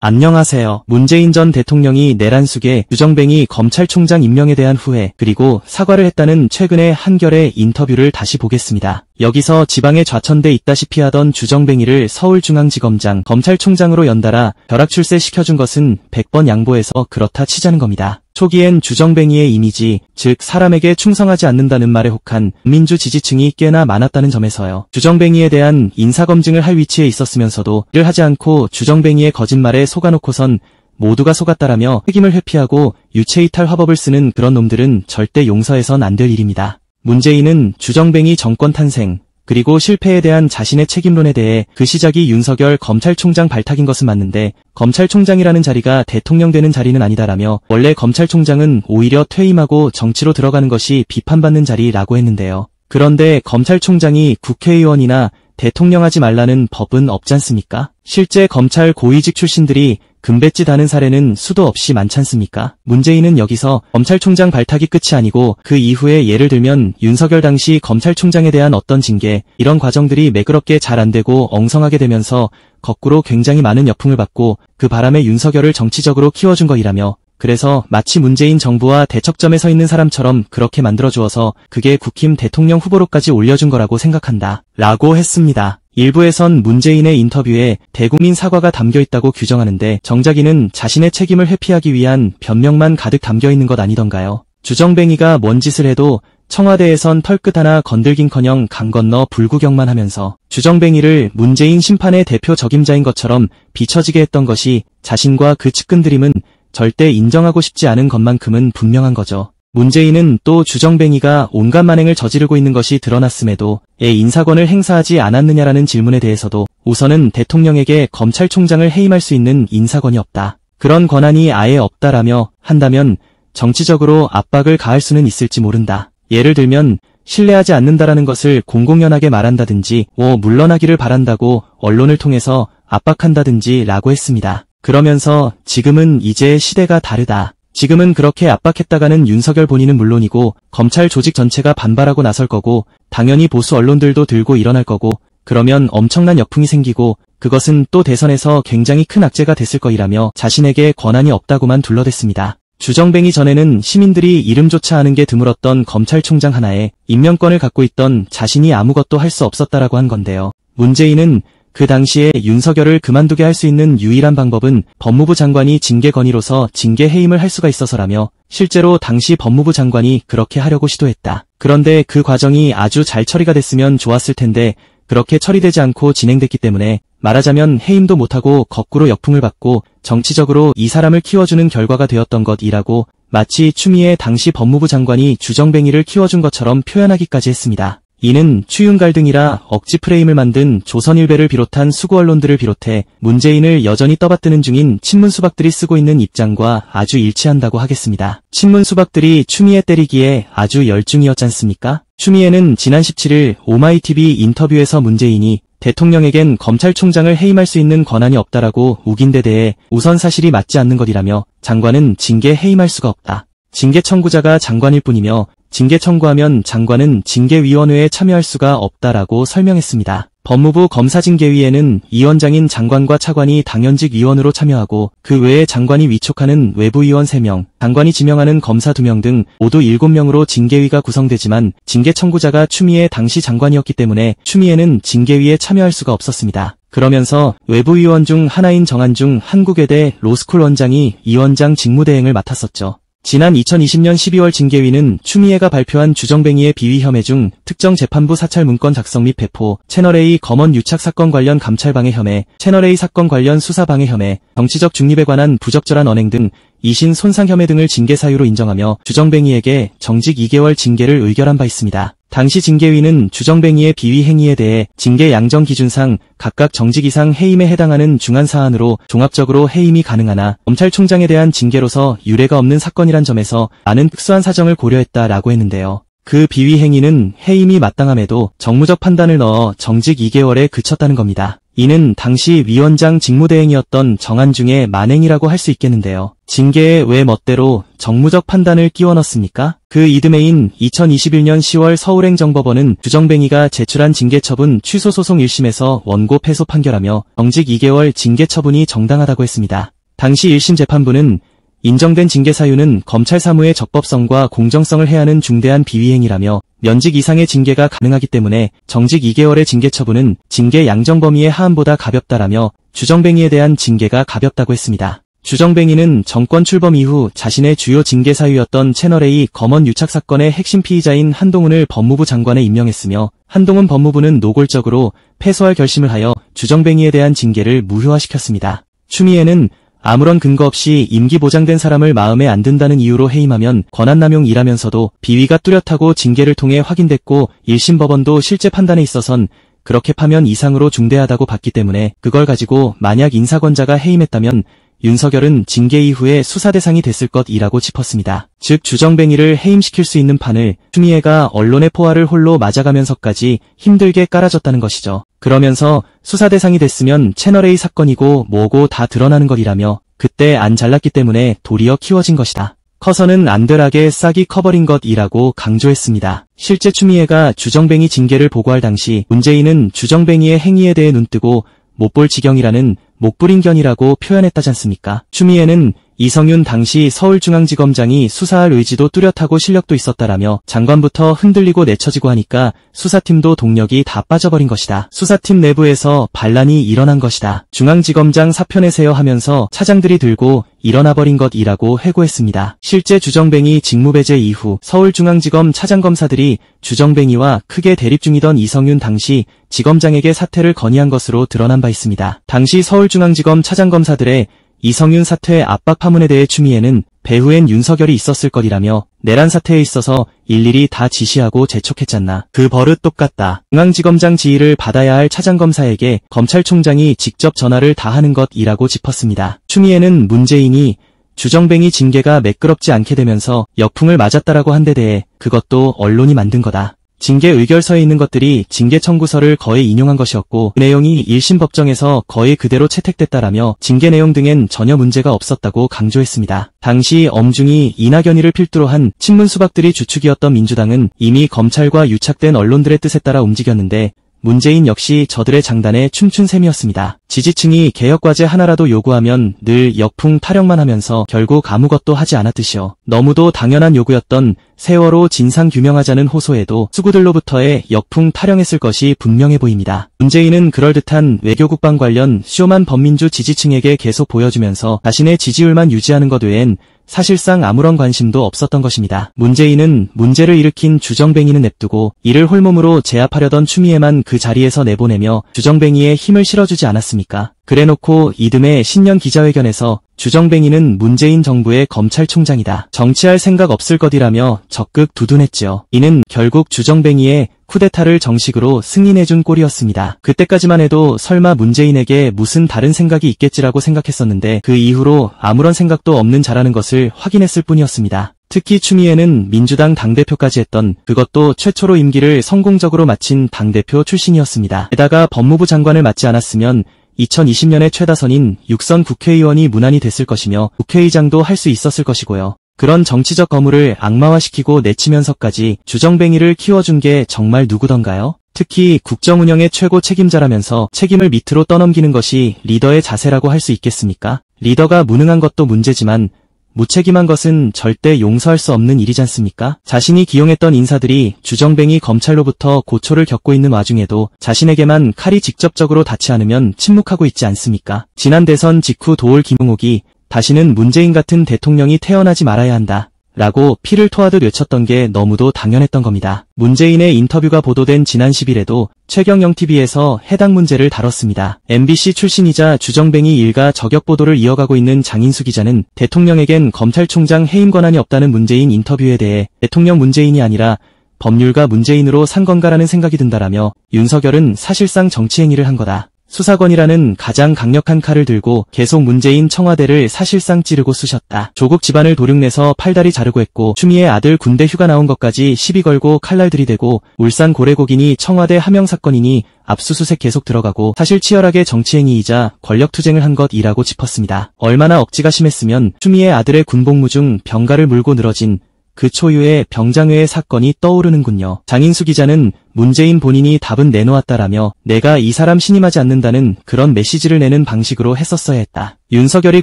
안녕하세요. 문재인 전 대통령이 내란숙의 주정뱅이 검찰총장 임명에 대한 후회 그리고 사과를 했다는 최근의 한겨레 인터뷰를 다시 보겠습니다. 여기서 지방에 좌천돼 있다시피 하던 주정뱅이를 서울중앙지검장 검찰총장으로 연달아 벼락 출세시켜준 것은 100번 양보해서 그렇다 치자는 겁니다. 초기엔 주정뱅이의 이미지, 즉 사람에게 충성하지 않는다는 말에 혹한 민주 지지층이 꽤나 많았다는 점에서요. 주정뱅이에 대한 인사검증을 할 위치에 있었으면서도 이를 하지 않고 주정뱅이의 거짓말에 속아놓고선 모두가 속았다라며 책임을 회피하고 유체이탈 화법을 쓰는 그런 놈들은 절대 용서해선 안 될 일입니다. 문재인은 주정뱅이 정권 탄생, 그리고 실패에 대한 자신의 책임론에 대해 그 시작이 윤석열 검찰총장 발탁인 것은 맞는데 검찰총장이라는 자리가 대통령 되는 자리는 아니다라며 원래 검찰총장은 오히려 퇴임하고 정치로 들어가는 것이 비판받는 자리라고 했는데요. 그런데 검찰총장이 국회의원이나 대통령 하지 말라는 법은 없지 않습니까? 실제 검찰 고위직 출신들이 금배지 다는 사례는 수도 없이 많지 않습니까? 문재인은 여기서 검찰총장 발탁이 끝이 아니고 그 이후에 예를 들면 윤석열 당시 검찰총장에 대한 어떤 징계, 이런 과정들이 매끄럽게 잘 안되고 엉성하게 되면서 거꾸로 굉장히 많은 역풍을 받고 그 바람에 윤석열을 정치적으로 키워준 거이라며 그래서 마치 문재인 정부와 대척점에 서 있는 사람처럼 그렇게 만들어주어서 그게 국힘 대통령 후보로까지 올려준 거라고 생각한다. 라고 했습니다. 일부에선 문재인의 인터뷰에 대국민 사과가 담겨있다고 규정하는데 정작 이는 자신의 책임을 회피하기 위한 변명만 가득 담겨있는 것 아니던가요? 주정뱅이가 뭔 짓을 해도 청와대에선 털끝 하나 건들긴커녕 강 건너 불구경만 하면서 주정뱅이를 문재인 심판의 대표 적임자인 것처럼 비춰지게 했던 것이 자신과 그 측근들임은 절대 인정하고 싶지 않은 것만큼은 분명한 거죠. 문재인은 또 주정뱅이가 온갖 만행을 저지르고 있는 것이 드러났음에도 인사권을 행사하지 않았느냐라는 질문에 대해서도 우선은 대통령에게 검찰총장을 해임할 수 있는 인사권이 없다. 그런 권한이 아예 없다라며 한다면 정치적으로 압박을 가할 수는 있을지 모른다. 예를 들면 신뢰하지 않는다라는 것을 공공연하게 말한다든지 물러나기를 바란다고 언론을 통해서 압박한다든지 라고 했습니다. 그러면서 지금은 이제 시대가 다르다. 지금은 그렇게 압박했다가는 윤석열 본인은 물론이고 검찰 조직 전체가 반발하고 나설 거고 당연히 보수 언론들도 들고 일어날 거고 그러면 엄청난 역풍이 생기고 그것은 또 대선에서 굉장히 큰 악재가 됐을 거이라며 자신에게 권한이 없다고만 둘러댔습니다. 주정뱅이 전에는 시민들이 이름조차 아는 게 드물었던 검찰총장 하나에 임명권을 갖고 있던 자신이 아무것도 할 수 없었다라고 한 건데요. 문재인은 그 당시에 윤석열을 그만두게 할 수 있는 유일한 방법은 법무부 장관이 징계 건의로서 징계 해임을 할 수가 있어서라며 실제로 당시 법무부 장관이 그렇게 하려고 시도했다. 그런데 그 과정이 아주 잘 처리가 됐으면 좋았을 텐데 그렇게 처리되지 않고 진행됐기 때문에 말하자면 해임도 못하고 거꾸로 역풍을 받고 정치적으로 이 사람을 키워주는 결과가 되었던 것이라고 마치 추미애 당시 법무부 장관이 주정뱅이를 키워준 것처럼 표현하기까지 했습니다. 이는 추윤 갈등이라 억지 프레임을 만든 조선일보를 비롯한 수구 언론들을 비롯해 문재인을 여전히 떠받드는 중인 친문수박들이 쓰고 있는 입장과 아주 일치한다고 하겠습니다. 친문수박들이 추미애 때리기에 아주 열중이었지 않습니까? 추미애는 지난 17일 오마이TV 인터뷰에서 문재인이 대통령에겐 검찰총장을 해임할 수 있는 권한이 없다라고 우긴 데 대해 우선 사실이 맞지 않는 것이라며 장관은 징계 해임할 수가 없다. 징계 청구자가 장관일 뿐이며 징계 청구하면 장관은 징계위원회에 참여할 수가 없다라고 설명했습니다. 법무부 검사징계위에는 위원장인 장관과 차관이 당연직 위원으로 참여하고 그 외에 장관이 위촉하는 외부위원 3명, 장관이 지명하는 검사 2명 등 모두 7명으로 징계위가 구성되지만 징계 청구자가 추미애 당시 장관이었기 때문에 추미애는 징계위에 참여할 수가 없었습니다. 그러면서 외부위원 중 하나인 정한중 한국외대 로스쿨 원장이 이 원장 직무대행을 맡았었죠. 지난 2020년 12월 징계위는 추미애가 발표한 주정뱅이의 비위 혐의 중 특정 재판부 사찰 문건 작성 및 배포, 채널A 검언 유착 사건 관련 감찰 방해 혐의, 채널A 사건 관련 수사 방해 혐의, 정치적 중립에 관한 부적절한 언행 등 이신 손상 혐의 등을 징계 사유로 인정하며 주정뱅이에게 정직 2개월 징계를 의결한 바 있습니다. 당시 징계위는 주정뱅이의 비위 행위에 대해 징계 양정 기준상 각각 정직 이상 해임에 해당하는 중한 사안으로 종합적으로 해임이 가능하나 검찰총장에 대한 징계로서 유례가 없는 사건이란 점에서 많은 특수한 사정을 고려했다라고 했는데요. 그 비위 행위는 해임이 마땅함에도 정무적 판단을 넣어 정직 2개월에 그쳤다는 겁니다. 이는 당시 위원장 직무대행이었던 정한중의 만행이라고 할 수 있겠는데요. 징계에 왜 멋대로 정무적 판단을 끼워 넣습니까? 그 이듬해인 2021년 10월 서울행정법원은 주정뱅이가 제출한 징계처분 취소 소송 1심에서 원고 패소 판결하며 정직 2개월 징계 처분이 정당하다고 했습니다. 당시 1심 재판부는 인정된 징계 사유는 검찰 사무의 적법성과 공정성을 해하는 중대한 비위행위라며 면직 이상의 징계가 가능하기 때문에 정직 2개월의 징계 처분은 징계 양정 범위의 하한보다 가볍다라며 주정뱅이에 대한 징계가 가볍다고 했습니다. 주정뱅이는 정권 출범 이후 자신의 주요 징계 사유였던 채널A 검언 유착 사건의 핵심 피의자인 한동훈을 법무부 장관에 임명했으며 한동훈 법무부는 노골적으로 패소할 결심을 하여 주정뱅이에 대한 징계를 무효화시켰습니다. 추미애는 아무런 근거 없이 임기 보장된 사람을 마음에 안 든다는 이유로 해임하면 권한남용이라면서도 비위가 뚜렷하고 징계를 통해 확인됐고 1심 법원도 실제 판단에 있어선 그렇게 파면 이상으로 중대하다고 봤기 때문에 그걸 가지고 만약 인사권자가 해임했다면 윤석열은 징계 이후에 수사 대상이 됐을 것이라고 짚었습니다. 즉 주정뱅이를 해임시킬 수 있는 판을 추미애가 언론의 포화를 홀로 맞아가면서까지 힘들게 깔아줬다는 것이죠. 그러면서 수사 대상이 됐으면 채널A 사건이고 뭐고 다 드러나는 것이라며 그때 안 잘났기 때문에 도리어 키워진 것이다. 커서는 안들하게 싹이 커버린 것이라고 강조했습니다. 실제 추미애가 주정뱅이 징계를 보고할 당시 문재인은 주정뱅이의 행위에 대해 눈뜨고 못 볼 지경이라는 목불인견이라고 표현했다지 않습니까? 추미애는 이성윤 당시 서울중앙지검장이 수사할 의지도 뚜렷하고 실력도 있었다라며 장관부터 흔들리고 내쳐지고 하니까 수사팀도 동력이 다 빠져버린 것이다. 수사팀 내부에서 반란이 일어난 것이다. 중앙지검장 사표 내세요 하면서 차장들이 들고 일어나버린 것이라고 회고했습니다. 실제 주정뱅이 직무배제 이후 서울중앙지검 차장검사들이 주정뱅이와 크게 대립 중이던 이성윤 당시 지검장에게 사퇴를 건의한 것으로 드러난 바 있습니다. 당시 서울중앙지검 차장검사들의 이성윤 사퇴 압박 파문에 대해 추미애는 배후엔 윤석열이 있었을 것이라며 내란 사태에 있어서 일일이 다 지시하고 재촉했잖나. 그 버릇 똑같다. 중앙지검장 지휘를 받아야 할 차장검사에게 검찰총장이 직접 전화를 다 하는 것이라고 짚었습니다. 추미애는 문재인이 주정뱅이 징계가 매끄럽지 않게 되면서 역풍을 맞았다라고 한 데 대해 그것도 언론이 만든 거다. 징계 의결서에 있는 것들이 징계 청구서를 거의 인용한 것이었고 그 내용이 1심 법정에서 거의 그대로 채택됐다라며 징계 내용 등엔 전혀 문제가 없었다고 강조했습니다. 당시 엄중히 이낙연이를 필두로 한 친문 수박들이 주축이었던 민주당은 이미 검찰과 유착된 언론들의 뜻에 따라 움직였는데 문재인 역시 저들의 장단에 춤춘 셈이었습니다. 지지층이 개혁과제 하나라도 요구하면 늘 역풍 타령만 하면서 결국 아무것도 하지 않았듯이요. 너무도 당연한 요구였던 세월호 진상규명하자는 호소에도 수구들로부터의 역풍 타령했을 것이 분명해 보입니다. 문재인은 그럴듯한 외교국방 관련 쇼만 범민주 지지층에게 계속 보여주면서 자신의 지지율만 유지하는 것 외엔 사실상 아무런 관심도 없었던 것입니다. 문재인은 문제를 일으킨 주정뱅이는 냅두고 이를 홀몸으로 제압하려던 추미애만 그 자리에서 내보내며 주정뱅이에 힘을 실어주지 않았습니까? 그래놓고 이듬해 신년 기자회견에서 주정뱅이는 문재인 정부의 검찰총장이다. 정치할 생각 없을 것이라며 적극 두둔했지요. 이는 결국 주정뱅이의 쿠데타를 정식으로 승인해준 꼴이었습니다. 그때까지만 해도 설마 문재인에게 무슨 다른 생각이 있겠지라고 생각했었는데 그 이후로 아무런 생각도 없는 자라는 것을 확인했을 뿐이었습니다. 특히 추미애는 민주당 당대표까지 했던 그것도 최초로 임기를 성공적으로 마친 당대표 출신이었습니다. 게다가 법무부 장관을 맡지 않았으면 2020년의 최다선인 6선 국회의원이 무난히 됐을 것이며 국회의장도 할 수 있었을 것이고요. 그런 정치적 거물을 악마화시키고 내치면서까지 주정뱅이를 키워준 게 정말 누구던가요? 특히 국정운영의 최고 책임자라면서 책임을 밑으로 떠넘기는 것이 리더의 자세라고 할 수 있겠습니까? 리더가 무능한 것도 문제지만 무책임한 것은 절대 용서할 수 없는 일이지 않습니까? 자신이 기용했던 인사들이 주정뱅이 검찰로부터 고초를 겪고 있는 와중에도 자신에게만 칼이 직접적으로 닿지 않으면 침묵하고 있지 않습니까? 지난 대선 직후 도올 김용옥이 다시는 문재인 같은 대통령이 태어나지 말아야 한다 라고 피를 토하듯 외쳤던 게 너무도 당연했던 겁니다. 문재인의 인터뷰가 보도된 지난 10일에도 최경영TV에서 해당 문제를 다뤘습니다. MBC 출신이자 주정뱅이 일가 저격 보도를 이어가고 있는 장인수 기자는 대통령에겐 검찰총장 해임 권한이 없다는 문재인 인터뷰에 대해 대통령 문재인이 아니라 법률가 문재인으로 산 건가라는 생각이 든다라며 윤석열은 사실상 정치행위를 한 거다. 수사권이라는 가장 강력한 칼을 들고 계속 문재인 청와대를 사실상 찌르고 쑤셨다. 조국 집안을 도륙내서 팔다리 자르고 했고 추미애 아들 군대 휴가 나온 것까지 시비 걸고 칼날 들이대고 울산 고래고기니 청와대 하명 사건이니 압수수색 계속 들어가고 사실 치열하게 정치행위이자 권력투쟁을 한 것이라고 짚었습니다. 얼마나 억지가 심했으면 추미애 아들의 군복무 중 병가를 물고 늘어진 그 초유의 병장회의 사건이 떠오르는군요. 장인수 기자는 문재인 본인이 답은 내놓았다라며 내가 이 사람 신임하지 않는다는 그런 메시지를 내는 방식으로 했었어야 했다. 윤석열이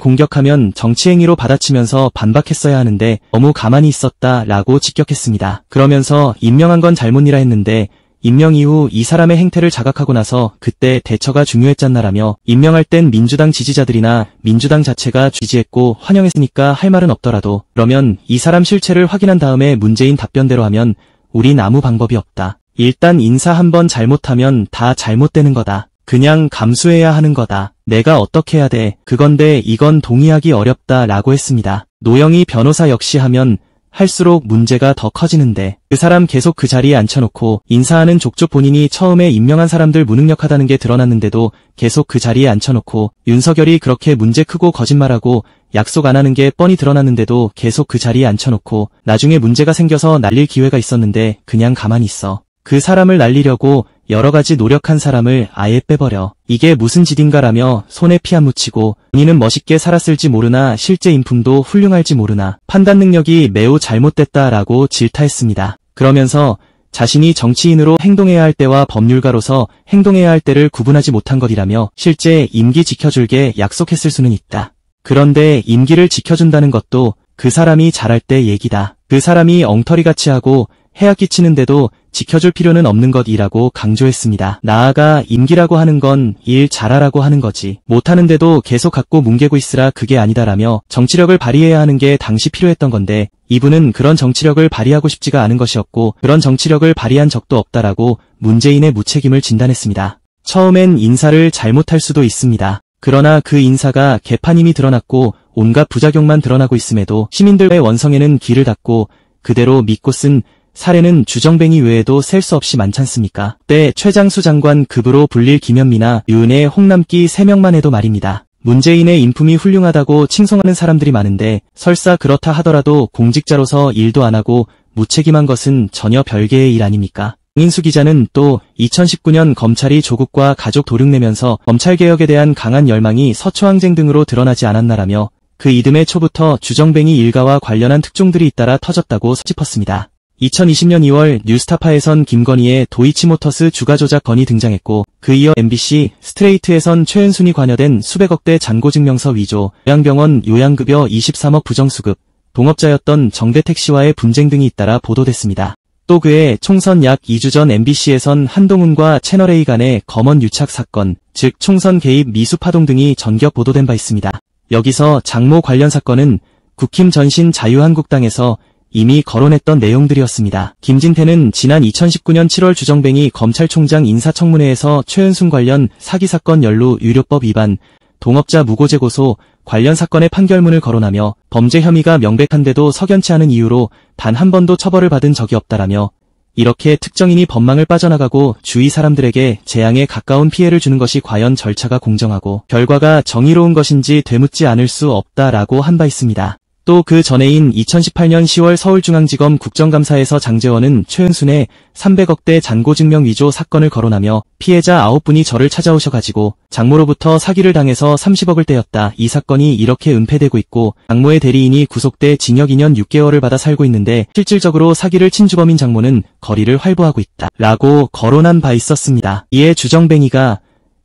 공격하면 정치행위로 받아치면서 반박했어야 하는데 너무 가만히 있었다라고 직격했습니다. 그러면서 임명한 건 잘못이라 했는데 임명 이후 이 사람의 행태를 자각하고 나서 그때 대처가 중요했잖나라며 임명할 땐 민주당 지지자들이나 민주당 자체가 지지했고 환영했으니까 할 말은 없더라도 그러면 이 사람 실체를 확인한 다음에 문재인 답변대로 하면 우린 아무 방법이 없다. 일단 인사 한번 잘못하면 다 잘못되는 거다. 그냥 감수해야 하는 거다. 내가 어떻게 해야 돼. 그건데 이건 동의하기 어렵다 라고 했습니다. 노영희 변호사 역시 하면 할수록 문제가 더 커지는데 그 사람 계속 그 자리에 앉혀놓고 인사하는 족족 본인이 처음에 임명한 사람들 무능력하다는 게 드러났는데도 계속 그 자리에 앉혀놓고 윤석열이 그렇게 문제 크고 거짓말하고 약속 안 하는 게 뻔히 드러났는데도 계속 그 자리에 앉혀놓고 나중에 문제가 생겨서 날릴 기회가 있었는데 그냥 가만히 있어. 그 사람을 날리려고 여러 가지 노력한 사람을 아예 빼버려. 이게 무슨 짓인가라며 손에 피 안 묻히고 본인은 멋있게 살았을지 모르나 실제 인품도 훌륭할지 모르나 판단 능력이 매우 잘못됐다라고 질타했습니다. 그러면서 자신이 정치인으로 행동해야 할 때와 법률가로서 행동해야 할 때를 구분하지 못한 것이라며 실제 임기 지켜줄게 약속했을 수는 있다. 그런데 임기를 지켜준다는 것도 그 사람이 잘할 때 얘기다. 그 사람이 엉터리같이 하고 해악 끼치는데도 지켜줄 필요는 없는 것이라고 강조했습니다. 나아가 임기라고 하는 건 일 잘하라고 하는 거지. 못하는데도 계속 갖고 뭉개고 있으라 그게 아니다라며 정치력을 발휘해야 하는 게 당시 필요했던 건데 이분은 그런 정치력을 발휘하고 싶지가 않은 것이었고 그런 정치력을 발휘한 적도 없다라고 문재인의 무책임을 진단했습니다. 처음엔 인사를 잘못할 수도 있습니다. 그러나 그 인사가 개판임이 드러났고 온갖 부작용만 드러나고 있음에도 시민들의 원성에는 귀를 닫고 그대로 믿고 쓴 사례는 주정뱅이 외에도 셀 수 없이 많잖습니까? 때 최장수 장관 급으로 불릴 김현미나 유은혜, 홍남기 3명만 해도 말입니다. 문재인의 인품이 훌륭하다고 칭송하는 사람들이 많은데 설사 그렇다 하더라도 공직자로서 일도 안 하고 무책임한 것은 전혀 별개의 일 아닙니까? 장인수 기자는 또 2019년 검찰이 조국과 가족 도륙내면서 검찰개혁에 대한 강한 열망이 서초항쟁 등으로 드러나지 않았나라며 그 이듬해 초부터 주정뱅이 일가와 관련한 특종들이 잇따라 터졌다고 짚었습니다. 2020년 2월 뉴스타파에선 김건희의 도이치모터스 주가 조작 건이 등장했고 그 이어 MBC 스트레이트에선 최은순이 관여된 수백억대 잔고증명서 위조, 요양병원 요양급여 23억 부정수급, 동업자였던 정대택 씨와의 분쟁 등이 잇따라 보도됐습니다. 또 그해 총선 약 2주 전 MBC에선 한동훈과 채널A 간의 검언 유착 사건, 즉 총선 개입 미수파동 등이 전격 보도된 바 있습니다. 여기서 장모 관련 사건은 국힘 전신 자유한국당에서 이미 거론했던 내용들이었습니다. 김진태는 지난 2019년 7월 주정뱅이 검찰총장 인사청문회에서 최은순 관련 사기 사건 연루 유료법 위반, 동업자 무고죄 고소 관련 사건의 판결문을 거론하며 범죄 혐의가 명백한데도 석연치 않은 이유로 단 한 번도 처벌을 받은 적이 없다라며 이렇게 특정인이 법망을 빠져나가고 주위 사람들에게 재앙에 가까운 피해를 주는 것이 과연 절차가 공정하고 결과가 정의로운 것인지 되묻지 않을 수 없다라고 한 바 있습니다. 또 그 전해인 2018년 10월 서울중앙지검 국정감사에서 장제원은 최은순의 300억대 잔고증명 위조 사건을 거론하며 피해자 9분이 저를 찾아오셔가지고 장모로부터 사기를 당해서 30억을 떼었다. 이 사건이 이렇게 은폐되고 있고 장모의 대리인이 구속돼 징역 2년 6개월을 받아 살고 있는데 실질적으로 사기를 친 주범인 장모는 거리를 활보하고 있다. 라고 거론한 바 있었습니다. 이에 주정뱅이가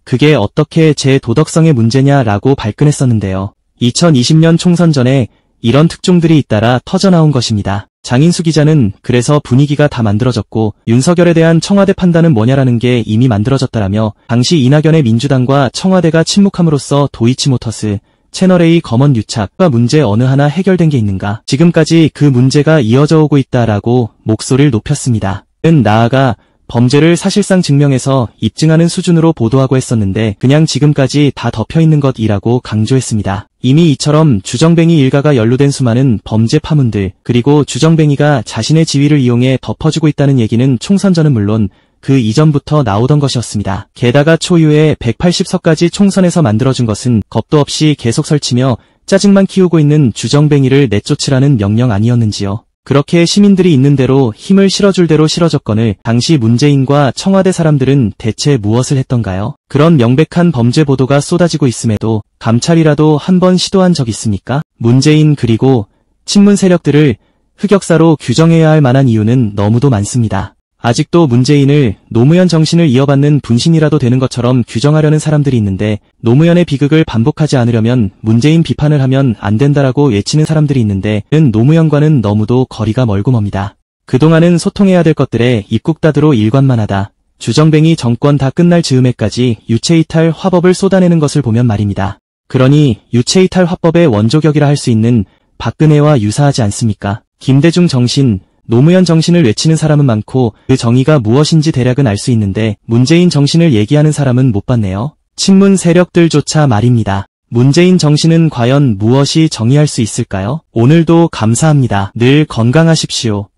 그게 어떻게 제 도덕성의 문제냐라고 발끈했었는데요. 2020년 총선 전에 이런 특종들이 잇따라 터져나온 것입니다. 장인수 기자는 그래서 분위기가 다 만들어졌고 윤석열에 대한 청와대 판단은 뭐냐라는 게 이미 만들어졌다라며 당시 이낙연의 민주당과 청와대가 침묵함으로써 도이치모터스, 채널A 검언 유착과 문제 어느 하나 해결된 게 있는가? 지금까지 그 문제가 이어져 오고 있다라고 목소리를 높였습니다. 나아가 범죄를 사실상 증명해서 입증하는 수준으로 보도하고 했었는데 그냥 지금까지 다 덮여있는 것이라고 강조했습니다. 이미 이처럼 주정뱅이 일가가 연루된 수많은 범죄 파문들 그리고 주정뱅이가 자신의 지위를 이용해 덮어주고 있다는 얘기는 총선 전은 물론 그 이전부터 나오던 것이었습니다. 게다가 초유의 180석까지 총선에서 만들어준 것은 겁도 없이 계속 설치며 짜증만 키우고 있는 주정뱅이를 내쫓으라는 명령 아니었는지요. 그렇게 시민들이 있는 대로 힘을 실어줄 대로 실어줬거늘 당시 문재인과 청와대 사람들은 대체 무엇을 했던가요? 그런 명백한 범죄 보도가 쏟아지고 있음에도 감찰이라도 한번 시도한 적 있습니까? 문재인 그리고 친문 세력들을 흑역사로 규정해야 할 만한 이유는 너무도 많습니다. 아직도 문재인을 노무현 정신을 이어받는 분신이라도 되는 것처럼 규정하려는 사람들이 있는데 노무현의 비극을 반복하지 않으려면 문재인 비판을 하면 안 된다라고 외치는 사람들이 있는데 노무현과는 너무도 거리가 멀고 멉니다. 그동안은 소통해야 될 것들에 입국다드로 일관만 하다 주정뱅이 정권 다 끝날 즈음에까지 유체이탈 화법을 쏟아내는 것을 보면 말입니다. 그러니 유체이탈 화법의 원조격이라 할 수 있는 박근혜와 유사하지 않습니까? 김대중 정신, 노무현 정신을 외치는 사람은 많고 그 정의가 무엇인지 대략은 알 수 있는데 문재인 정신을 얘기하는 사람은 못 봤네요. 친문 세력들조차 말입니다. 문재인 정신은 과연 무엇이 정의할 수 있을까요? 오늘도 감사합니다. 늘 건강하십시오.